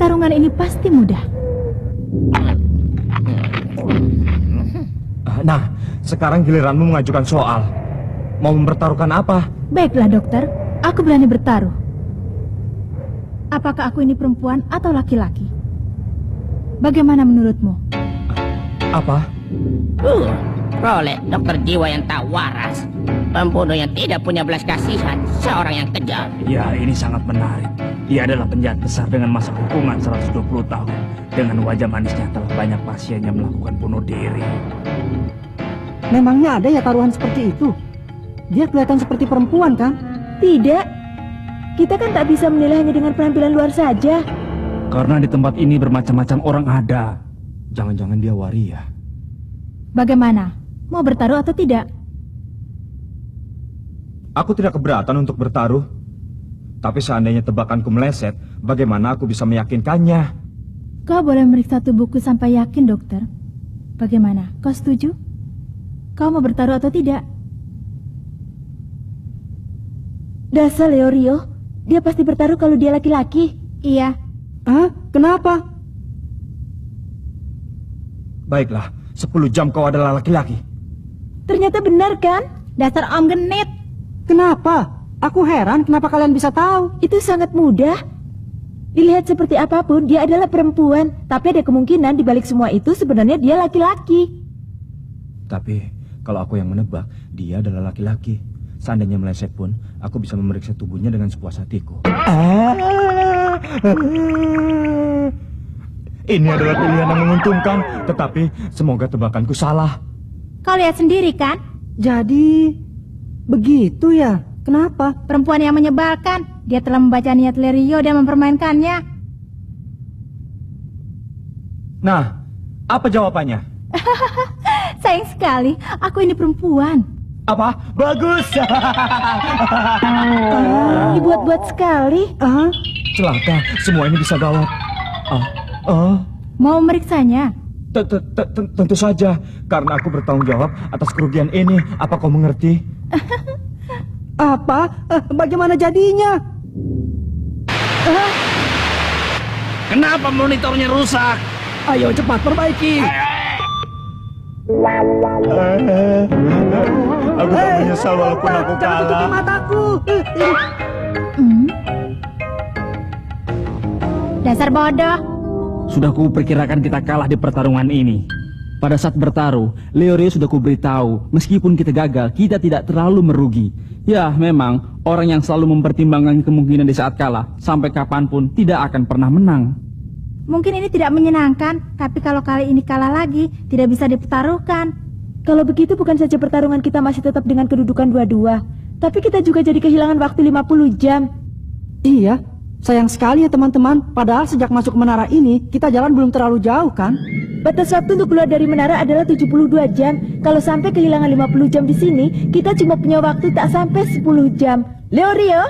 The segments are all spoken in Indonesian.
Pertarungan ini pasti mudah. Nah, sekarang giliranmu mengajukan soal. Mau mempertaruhkan apa? Baiklah dokter, aku berani bertaruh. Apakah aku ini perempuan atau laki-laki? Bagaimana menurutmu? Apa? Rolek, dokter jiwa yang tak waras, pembunuh yang tidak punya belas kasihan, seorang yang kejam. Ya, ini sangat menarik. Dia adalah penjahat besar dengan masa hukuman 120 tahun. Dengan wajah manisnya telah banyak pasiennya melakukan bunuh diri. Memangnya ada ya taruhan seperti itu? Dia kelihatan seperti perempuan kan? Tidak. Kita kan tak bisa menilai hanya dengan penampilan luar saja. Karena di tempat ini bermacam-macam orang ada. Jangan-jangan dia waria. Bagaimana? Mau bertaruh atau tidak? Aku tidak keberatan untuk bertaruh. Tapi seandainya tebakanku meleset, bagaimana aku bisa meyakinkannya? Kau boleh meriksa tubuhku sampai yakin, dokter. Bagaimana? Kau setuju? Kau mau bertaruh atau tidak? Dasar Leorio, dia pasti bertaruh kalau dia laki-laki. Iya. Hah? Kenapa? Baiklah, 10 jam kau adalah laki-laki. Ternyata benar kan? Dasar om genit. Kenapa? Aku heran kenapa kalian bisa tahu. Itu sangat mudah. Dilihat seperti apapun, dia adalah perempuan. Tapi ada kemungkinan di balik semua itu sebenarnya dia laki-laki. Tapi, kalau aku yang menebak, dia adalah laki-laki. Seandainya meleset pun, aku bisa memeriksa tubuhnya dengan sepuas hatiku. Ini adalah pilihan yang menguntungkan, tetapi semoga tebakanku salah. Kau lihat sendiri kan? Jadi, begitu ya? Kenapa? Perempuan yang menyebalkan. Dia telah membaca niat Lerio dan mempermainkannya. Nah, apa jawabannya? Sayang sekali, aku ini perempuan. Apa? Bagus! Dibuat-buat sekali. Celaka, semua ini bisa gawat. Mau meriksanya? Tentu saja, karena aku bertanggung jawab atas kerugian ini. Apa kau mengerti? Apa? Bagaimana jadinya? Kenapa monitornya rusak? Ayo cepat perbaiki. Aku tak menyesal walaupun aku Jangan tutupi kalah. mataku. Dasar bodoh. Sudah kuperkirakan kita kalah di pertarungan ini. Pada saat bertaruh, Leorio sudah kuberitahu, meskipun kita gagal, kita tidak terlalu merugi. Ya, memang, orang yang selalu mempertimbangkan kemungkinan di saat kalah, sampai kapanpun tidak akan pernah menang. Mungkin ini tidak menyenangkan, tapi kalau kali ini kalah lagi, tidak bisa dipertaruhkan. Kalau begitu bukan saja pertarungan kita masih tetap dengan kedudukan 2-2, tapi kita juga jadi kehilangan waktu 50 jam. Iya, sayang sekali ya teman-teman. Padahal sejak masuk menara ini, kita jalan belum terlalu jauh kan? Batas waktu untuk keluar dari menara adalah 72 jam. Kalau sampai kehilangan 50 jam di sini, kita cuma punya waktu tak sampai 10 jam. Leorio?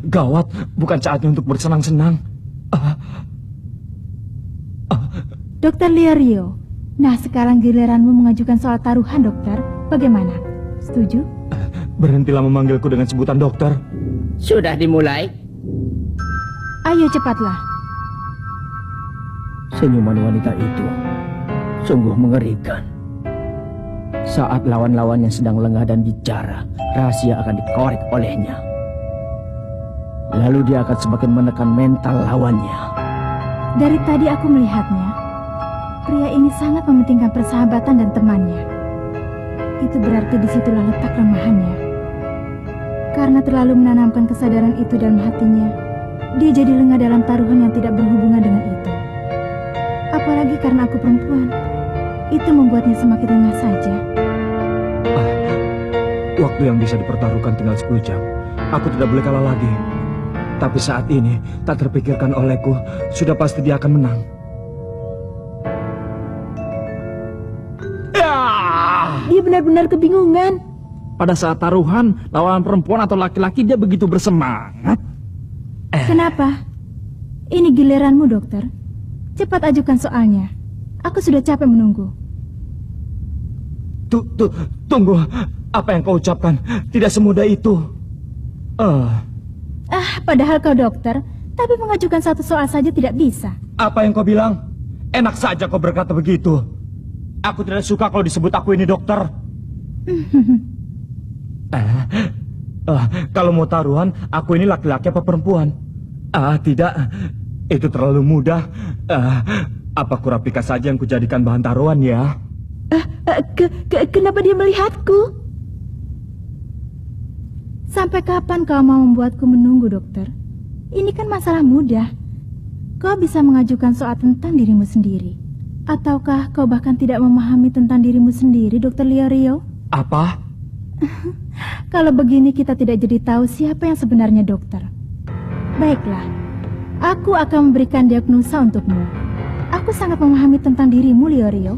Gawat, bukan saatnya untuk bersenang-senang. Dokter Leorio. Nah, sekarang giliranmu mengajukan soal taruhan, dokter. Bagaimana? Setuju? Berhentilah memanggilku dengan sebutan dokter. Sudah dimulai? Ayo cepatlah. Senyuman wanita itu sungguh mengerikan. Saat lawan-lawannya sedang lengah dan bicara, rahasia akan dikorek olehnya. Lalu dia akan semakin menekan mental lawannya. Dari tadi aku melihatnya. Pria ini sangat mementingkan persahabatan dan temannya. Itu berarti disitulah letak kelemahannya. Karena terlalu menanamkan kesadaran itu dalam hatinya, dia jadi lengah dalam taruhan yang tidak berhubungan dengan itu. Apalagi karena aku perempuan, itu membuatnya semakin lengah saja. Waktu yang bisa dipertaruhkan tinggal 10 jam. Aku tidak boleh kalah lagi. Tapi saat ini, tak terpikirkan olehku, sudah pasti dia akan menang. Dia benar-benar kebingungan. Pada saat taruhan, lawan perempuan atau laki-laki dia begitu bersemangat. Kenapa? Ini giliranmu, dokter. Cepat ajukan soalnya. Aku sudah capek menunggu. Tunggu. Apa yang kau ucapkan tidak semudah itu. Padahal kau dokter, Tapi mengajukan satu soal saja tidak bisa. Apa yang kau bilang? Enak saja kau berkata begitu. Aku tidak suka kalau disebut aku ini dokter. Kalau mau taruhan, aku ini laki-laki apa perempuan? Tidak. Itu terlalu mudah. Apa Kurapika saja yang kujadikan bahan taruhan ya? Kenapa dia melihatku? Sampai kapan kau mau membuatku menunggu, dokter? Ini kan masalah mudah. Kau bisa mengajukan soal tentang dirimu sendiri. Ataukah kau bahkan tidak memahami tentang dirimu sendiri, Dokter Leorio? Apa? Kalau begini kita tidak jadi tahu siapa yang sebenarnya dokter. Baiklah, aku akan memberikan diagnosa untukmu. Aku sangat memahami tentang dirimu, Leorio.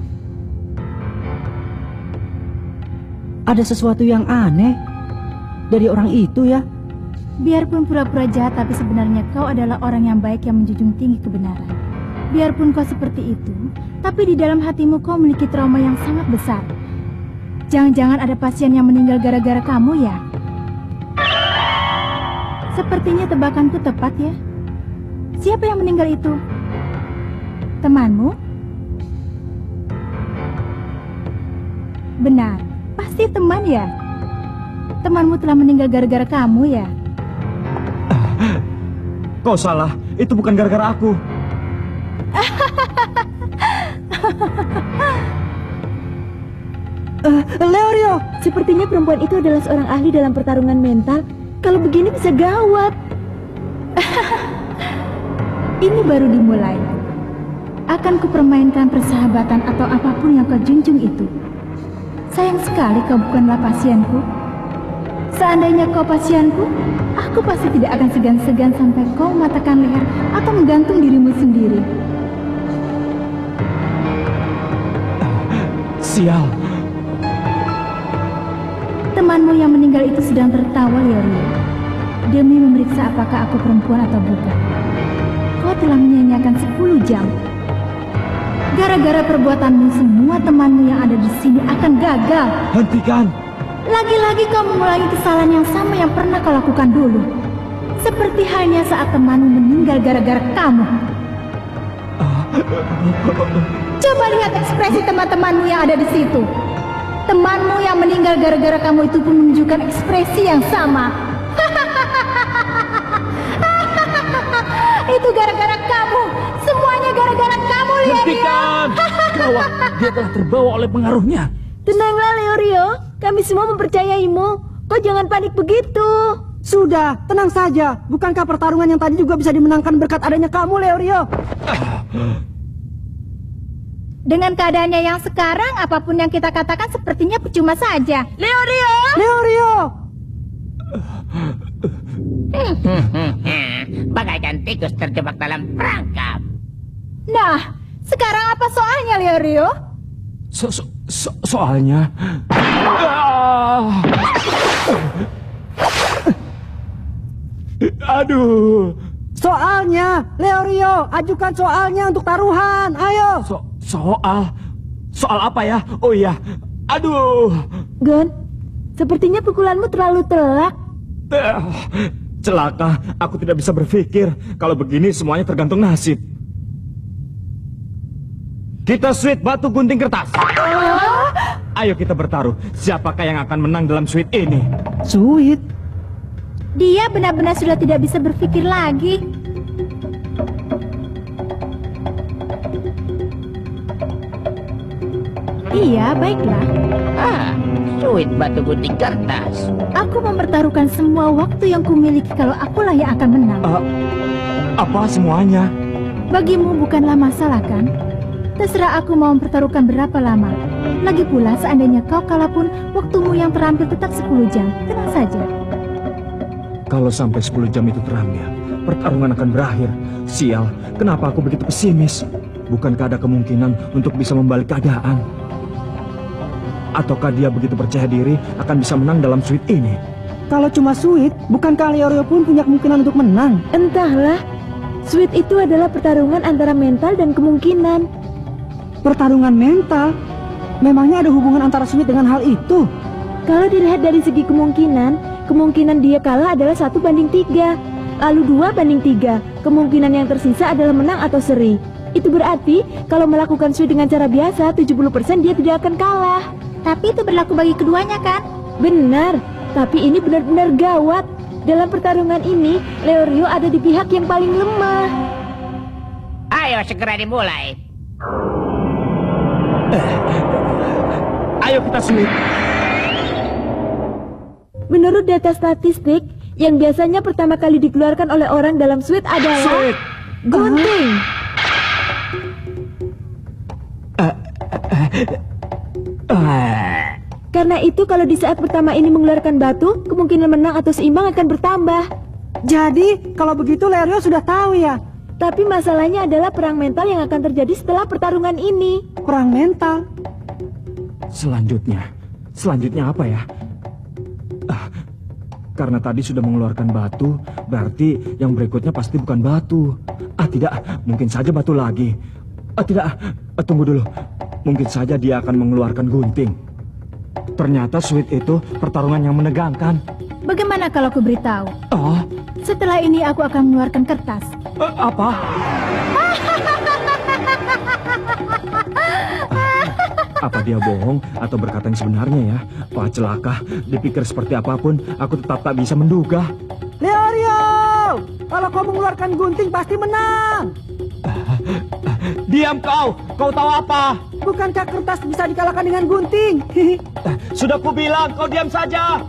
Ada sesuatu yang aneh dari orang itu ya. Biarpun pura-pura jahat, tapi sebenarnya kau adalah orang yang baik yang menjunjung tinggi kebenaran. Biarpun kau seperti itu, tapi di dalam hatimu kau memiliki trauma yang sangat besar. Jangan-jangan ada pasien yang meninggal gara-gara kamu ya? Sepertinya tebakanku tepat ya. Siapa yang meninggal itu? Temanmu? Benar, pasti teman ya. Temanmu telah meninggal gara-gara kamu ya? Kau salah, itu bukan gara-gara aku. Leorio, sepertinya perempuan itu adalah seorang ahli dalam pertarungan mental. Kalau begini bisa gawat. Ini baru dimulai. Akan kupermainkan persahabatan atau apapun yang kau junjung itu. Sayang sekali kau bukanlah pasienku. Seandainya kau pasienku, aku pasti tidak akan segan-segan sampai kau mematahkan leher atau menggantung dirimu sendiri. Sial. Temanmu yang meninggal itu sedang tertawa, Leorio, demi memeriksa apakah aku perempuan atau bukan. Kau telah menyanyiakan 10 jam. Gara-gara perbuatanmu, semua temanmu yang ada di sini akan gagal. Hentikan. Lagi-lagi kau mengulangi kesalahan yang sama yang pernah kau lakukan dulu. Seperti halnya saat temanmu meninggal gara-gara kamu. Coba lihat ekspresi teman-temanmu yang ada di situ. Temanmu yang meninggal gara-gara kamu itu pun menunjukkan ekspresi yang sama. Itu gara-gara kamu. Semuanya gara-gara kamu, Leorio. Hentikan! Gawat, dia telah terbawa oleh pengaruhnya. Tenanglah, Leorio. Kami semua mempercayaimu. Kau jangan panik begitu. Sudah, tenang saja. Bukankah pertarungan yang tadi juga bisa dimenangkan berkat adanya kamu, Leorio? Dengan keadaannya yang sekarang, apapun yang kita katakan sepertinya percuma saja. Leorio! Leorio! Bagaikan tikus terjebak dalam perangkap. Nah, sekarang apa soalnya, Leorio? Soalnya... Aduh. Soalnya, Leorio, ajukan soalnya untuk taruhan. Ayo. Soal apa ya? Oh iya. Aduh. Gon, sepertinya pukulanmu terlalu telak. Celaka, aku tidak bisa berpikir. Kalau begini semuanya tergantung nasib. Kita suit batu gunting kertas. Ayo kita bertaruh. Siapakah yang akan menang dalam suit ini? Suit. Dia benar-benar sudah tidak bisa berpikir lagi. Iya, baiklah. Suit batu gunting kertas. Aku mempertaruhkan semua waktu yang kumiliki kalau akulah yang akan menang. Apa semuanya? Bagimu bukanlah masalah, kan? Terserah aku mau mempertaruhkan berapa lama. Lagi pula, seandainya kau kalah pun, waktumu yang terampil tetap 10 jam. Tenang saja. Kalau sampai 10 jam itu terambil, pertarungan akan berakhir. Sial, kenapa aku begitu pesimis? Bukankah ada kemungkinan untuk bisa membalik keadaan? Ataukah dia begitu percaya diri akan bisa menang dalam suit ini? Kalau cuma suit, bukankah Leorio pun punya kemungkinan untuk menang? Entahlah. Suit itu adalah pertarungan antara mental dan kemungkinan. Pertarungan mental? Memangnya ada hubungan antara suit dengan hal itu? Kalau dilihat dari segi kemungkinan dia kalah adalah 1/3. lalu 2-3. Kemungkinan yang tersisa adalah menang atau seri. Itu berarti kalau melakukan sweet dengan cara biasa, 70% dia tidak akan kalah. Tapi itu berlaku bagi keduanya kan? Benar, tapi ini benar-benar gawat. Dalam pertarungan ini, Leorio ada di pihak yang paling lemah. Ayo segera dimulai. Ayo kita sweet. Menurut data statistik, yang biasanya pertama kali dikeluarkan oleh orang dalam sweet adalah Sweet. gunting. Karena itu kalau di saat pertama ini mengeluarkan batu, kemungkinan menang atau seimbang akan bertambah. Jadi, kalau begitu Leorio sudah tahu ya. Tapi masalahnya adalah perang mental yang akan terjadi setelah pertarungan ini. Perang mental. Selanjutnya apa ya? Karena tadi sudah mengeluarkan batu, berarti yang berikutnya pasti bukan batu. Tidak, mungkin saja batu lagi. Tidak, tunggu dulu. Mungkin saja dia akan mengeluarkan gunting. Ternyata sweet itu pertarungan yang menegangkan. Bagaimana kalau aku beritahu? Oh, Setelah ini aku akan mengeluarkan kertas. apa? Apa dia bohong atau berkata yang sebenarnya ya? Wah, celaka. Dipikir seperti apapun, aku tetap tak bisa menduga. Leorio, kalau kau mengeluarkan gunting pasti menang. Diam kau! Kau tahu apa? Bukankah kertas bisa dikalahkan dengan gunting? Sudah kubilang, kau diam saja!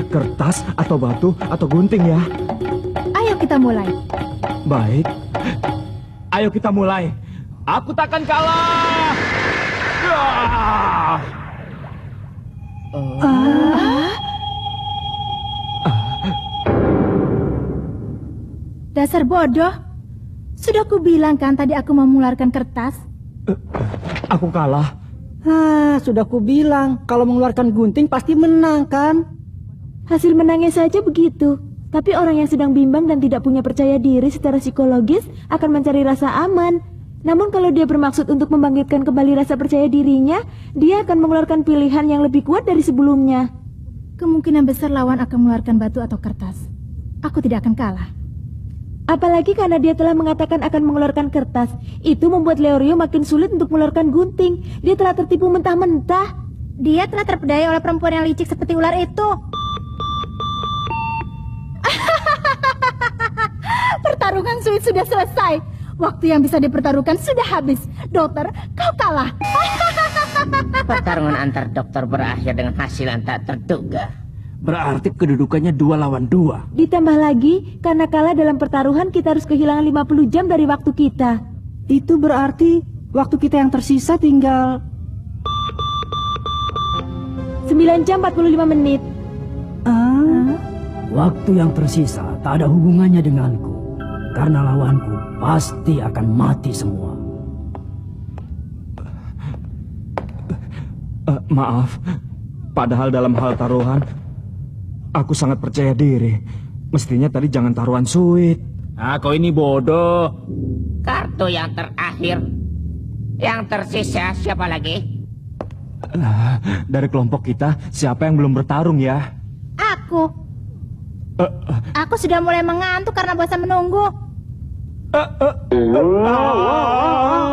Kertas atau batu atau gunting ya? Ayo kita mulai. Baik. Ayo kita mulai. Aku takkan kalah! Dasar bodoh. Sudah aku bilang kan tadi aku mau mengeluarkan kertas. Aku kalah. Sudah ku bilang, kalau mengeluarkan gunting pasti menang kan? Hasil menangnya saja begitu. Tapi orang yang sedang bimbang dan tidak punya percaya diri secara psikologis akan mencari rasa aman. Namun kalau dia bermaksud untuk membangkitkan kembali rasa percaya dirinya, dia akan mengeluarkan pilihan yang lebih kuat dari sebelumnya. Kemungkinan besar lawan akan mengeluarkan batu atau kertas. Aku tidak akan kalah. Apalagi karena dia telah mengatakan akan mengeluarkan kertas. Itu membuat Leorio makin sulit untuk mengeluarkan gunting. Dia telah tertipu mentah-mentah. Dia telah terpedaya oleh perempuan yang licik seperti ular itu. Pertarungan sweet sudah selesai. Waktu yang bisa dipertaruhkan sudah habis. Dokter, kau kalah. Pertarungan antar dokter berakhir dengan hasil yang tak terduga. Berarti kedudukannya 2 lawan 2. Ditambah lagi, karena kalah dalam pertaruhan kita harus kehilangan 50 jam dari waktu kita. Itu berarti waktu kita yang tersisa tinggal 9 jam 45 menit. Waktu yang tersisa tak ada hubungannya denganku. Karena lawanku pasti akan mati semua. Maaf. Padahal dalam hal taruhan, aku sangat percaya diri. Mestinya tadi jangan taruhan sweet. Kau ini bodoh. Kartu yang terakhir. Yang tersisa siapa lagi? Dari kelompok kita, siapa yang belum bertarung ya? Aku. Aku sudah mulai mengantuk karena bosan menunggu.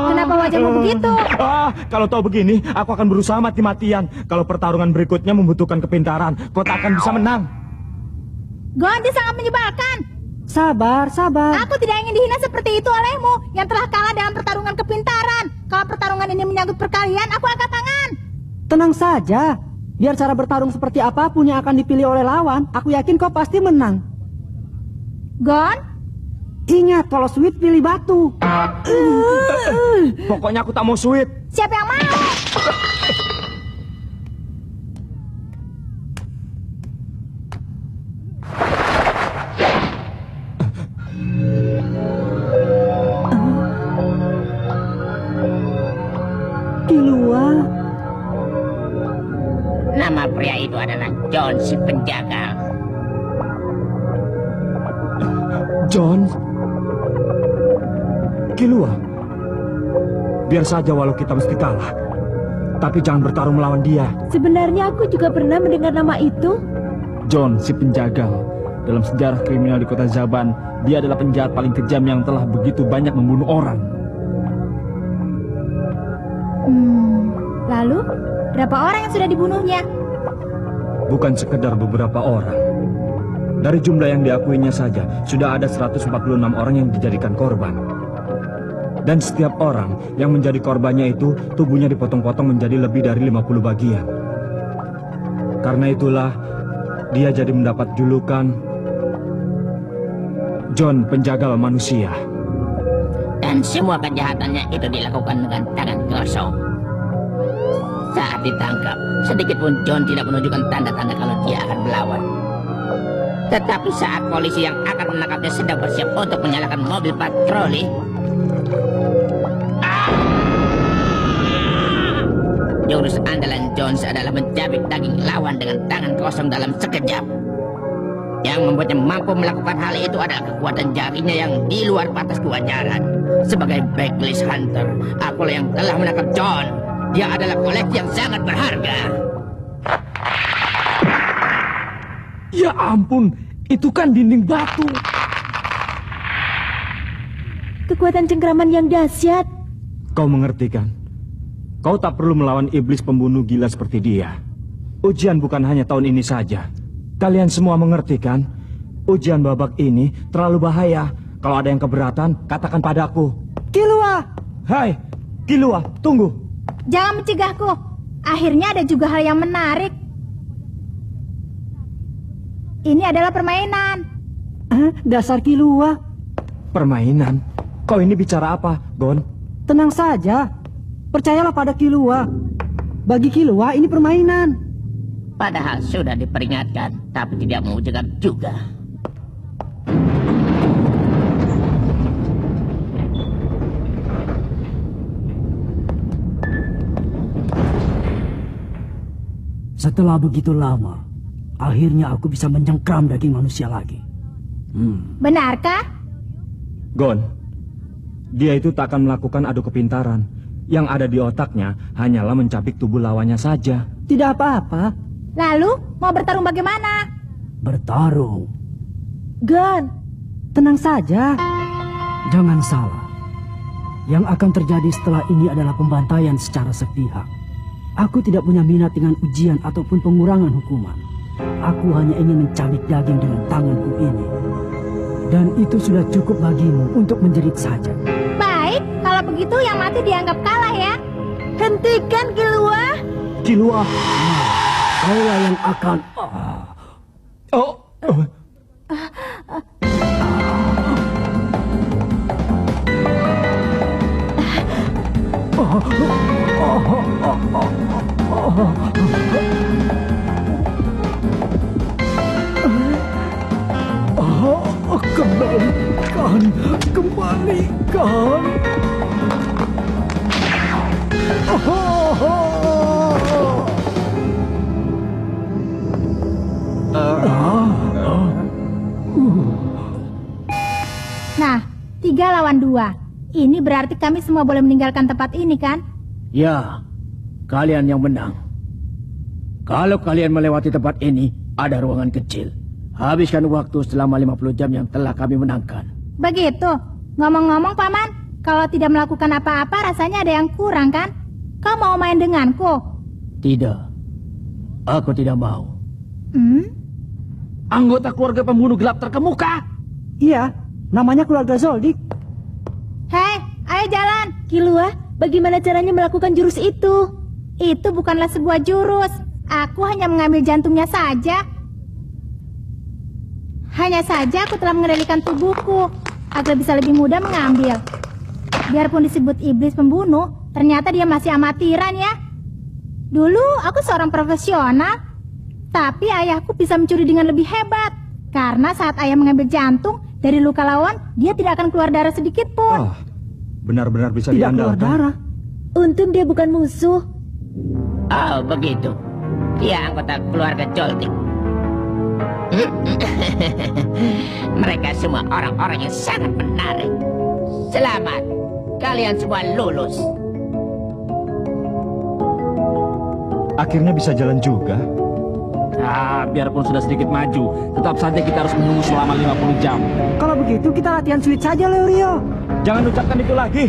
Kenapa wajahmu begitu? Kalau tahu begini, aku akan berusaha mati-matian. Kalau pertarungan berikutnya membutuhkan kepintaran, kau tak akan bisa menang. Gondi sangat menyebalkan. sabar. Aku tidak ingin dihina seperti itu olehmu yang telah kalah dalam pertarungan kepintaran. Kalau pertarungan ini menyangkut perkalian, aku angkat tangan. Tenang saja. Biar cara bertarung seperti apapun yang akan dipilih oleh lawan, aku yakin kau pasti menang. Gon? Ingat, kalau sweet pilih batu. Pokoknya aku tak mau sweet. Siapa yang mau? Kilua. Nama pria itu adalah John si penjaga. John? Kilua? Biar saja walau kita mesti kalah. Tapi jangan bertarung melawan dia. Sebenarnya aku juga pernah mendengar nama itu. John, si penjagal. Dalam sejarah kriminal di kota Zaban, dia adalah penjahat paling kejam yang telah begitu banyak membunuh orang. Lalu, berapa orang yang sudah dibunuhnya? Bukan sekedar beberapa orang. Dari jumlah yang diakuinya saja, sudah ada 146 orang yang dijadikan korban. Dan setiap orang yang menjadi korbannya itu, tubuhnya dipotong-potong menjadi lebih dari 50 bagian. Karena itulah, dia jadi mendapat julukan John Penjagal Manusia. Dan semua kejahatannya itu dilakukan dengan tangan kosong. Saat ditangkap, sedikit pun John tidak menunjukkan tanda-tanda kalau dia akan melawan. Tetapi saat polisi yang akan menangkapnya sedang bersiap untuk menyalakan mobil patroli, jurus andalan Jones adalah mencabik daging lawan dengan tangan kosong dalam sekejap. Yang membuatnya mampu melakukan hal itu adalah kekuatan jarinya yang di luar batas kewajaran. Sebagai backlist hunter, akulah yang telah menangkap John. Dia adalah koleksi yang sangat berharga. Ya ampun, itu kan dinding batu. Kekuatan cengkraman yang dahsyat. Kau mengerti kan? Kau tak perlu melawan iblis pembunuh gila seperti dia. Ujian bukan hanya tahun ini saja. Kalian semua mengerti kan? Ujian babak ini terlalu bahaya. Kalau ada yang keberatan, katakan padaku. Killua! Hai, Killua, tunggu. Jangan mencegahku. Akhirnya ada juga hal yang menarik. Ini adalah permainan. Dasar Killua. Permainan? Kau ini bicara apa, Gon? Tenang saja. Percayalah pada Killua. Bagi Killua ini permainan. Padahal sudah diperingatkan, tapi tidak mau dengar juga. Setelah begitu lama, akhirnya aku bisa mencengkram daging manusia lagi. Benarkah? Gon, dia itu tak akan melakukan adu kepintaran. Yang ada di otaknya hanyalah mencabik tubuh lawannya saja. Tidak apa-apa. Lalu, mau bertarung bagaimana? Bertarung. Gon, Tenang saja. Jangan salah. Yang akan terjadi setelah ini adalah pembantaian secara sepihak. Aku tidak punya minat dengan ujian ataupun pengurangan hukuman. Aku hanya ingin mencabik daging dengan tanganku ini. Dan itu sudah cukup bagimu untuk menjerit saja. baik. Kalau begitu yang mati dianggap kalah ya. Hentikan, Killua. Killua. Kaulah yang akan... Kembalikan. Nah, 3 lawan 2. Ini berarti kami semua boleh meninggalkan tempat ini kan? Ya, kalian yang menang. Kalau kalian melewati tempat ini, ada ruangan kecil. Habiskan waktu selama 50 jam yang telah kami menangkan. Begitu. Ngomong-ngomong, Paman, kalau tidak melakukan apa-apa rasanya ada yang kurang kan? Kau mau main denganku? Tidak, aku tidak mau. Anggota keluarga pembunuh gelap terkemuka. Iya, namanya keluarga Zoldyck. Hei, ayo jalan. Killua, bagaimana caranya melakukan jurus itu? Itu bukanlah sebuah jurus. Aku hanya mengambil jantungnya saja. Hanya saja aku telah mengendalikan tubuhku agar bisa lebih mudah mengambil. Biarpun disebut iblis pembunuh, ternyata dia masih amatiran ya. Dulu aku seorang profesional, tapi ayahku bisa mencuri dengan lebih hebat. Karena saat ayah mengambil jantung dari luka lawan, dia tidak akan keluar darah sedikit pun. Benar-benar bisa Tidak keluar diandalkan. darah. Untung dia bukan musuh. Oh, begitu. Dia anggota keluarga Zoldyck. Mereka semua orang-orang yang sangat menarik. Selamat, kalian semua lulus. Akhirnya bisa jalan juga. Biarpun sudah sedikit maju, tetap saja kita harus menunggu selama 50 jam. Kalau begitu kita latihan sulit saja, Leorio. Jangan ucapkan itu lagi.